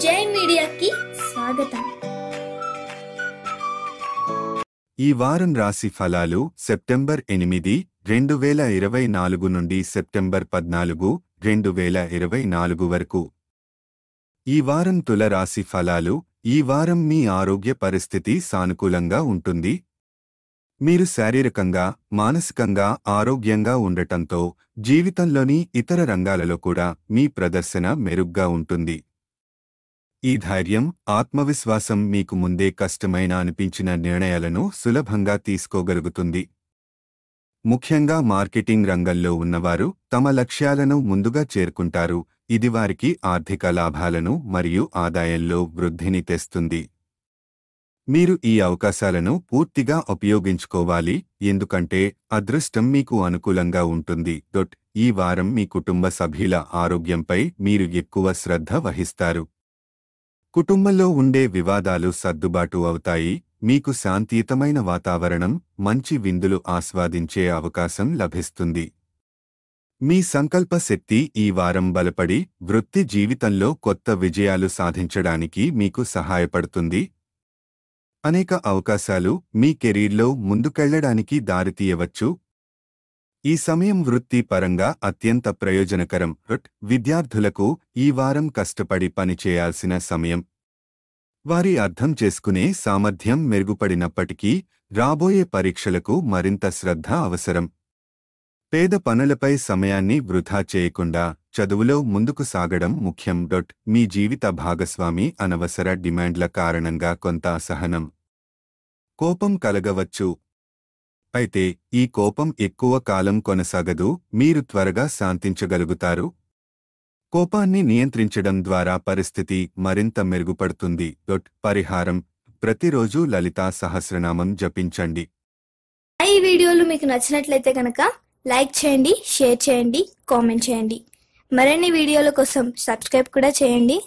జై మీడియాకి స్వాగతం. ఈ వారం రాశి ఫలాలు సెప్టెంబర్ 8, 2024 నుండి సెప్టెంబర్ 14, 2024 వరకు. ఈ వారం తుల రాశి ఫలాలు. ఈ వారం మీ ఆరోగ్య పరిస్థితి సానుకూలంగా ఉంటుంది. మీరు శారీరకంగా, మానసికంగా ఆరోగ్యంగా ఉండటంతో జీవితంలోని ఇతర రంగాలలో కూడా మీ ప్రదర్శన మెరుగ్గా ఉంటుంది. ఈ ధైర్యం, ఆత్మవిశ్వాసం మీకు ముందే కష్టమైన అనిపించిన నిర్ణయాలను సులభంగా తీసుకోగలుగుతుంది. ముఖ్యంగా మార్కెటింగ్ రంగంలో ఉన్నవారు తమ లక్ష్యాలను ముందుగా చేరుకుంటారు. ఇది వారికి ఆర్థిక లాభాలను మరియు ఆదాయంలో వృద్ధిని తెస్తుంది. మీరు ఈ అవకాశాలను పూర్తిగా ఉపయోగించుకోవాలి, ఎందుకంటే అదృష్టం మీకు అనుకూలంగా ఉంటుంది. ఈ వారం మీ కుటుంబ సభ్యుల ఆరోగ్యంపై మీరు ఎక్కువ శ్రద్ధ వహిస్తారు. కుటుంబంలో ఉండే వివాదాలు సర్దుబాటు అవుతాయి. మీకు శాంతియుతమైన వాతావరణం, మంచి విందులు ఆస్వాదించే అవకాశం లభిస్తుంది. మీ సంకల్ప శక్తి ఈ వారం బలపడి వృత్తి జీవితంలో కొత్త విజయాలు సాధించడానికి మీకు సహాయపడుతుంది. అనేక అవకాశాలు మీ కెరీర్లో ముందుకెళ్లడానికి దారితీయవచ్చు. ఈ సమయం వృత్తి పరంగా అత్యంత ప్రయోజనకరం. విద్యార్థులకు ఈ వారం కష్టపడి పనిచేయాల్సిన సమయం. వారి అర్థం చేసుకునే సామర్థ్యం మెరుగుపడినప్పటికీ రాబోయే పరీక్షలకు మరింత శ్రద్ధ అవసరం. పేద పనులపై సమయాన్ని వృధా చేయకుండా చదువులో ముందుకు సాగడం ముఖ్యం. మీ జీవిత భాగస్వామి అనవసర డిమాండ్ల కారణంగా కొంత అసహనం, కోపం కలగవచ్చు. అయితే ఈ కోపం ఎక్కువ కాలం కొనసాగదు. మీరు త్వరగా శాంతించగలుగుతారు. కోపాన్ని నియంత్రించడం ద్వారా పరిస్థితి మరింత మెరుగుపడుతుంది. పరిహారం: ప్రతిరోజు లలితా సహస్రనామం జపించండి. ఈ వీడియోలు మీకు నచ్చినట్లయితే కనుక లైక్ చేయండి, షేర్ చేయండి, కామెంట్ చేయండి. మరిన్ని వీడియోల కోసం సబ్స్క్రైబ్ కూడా చేయండి.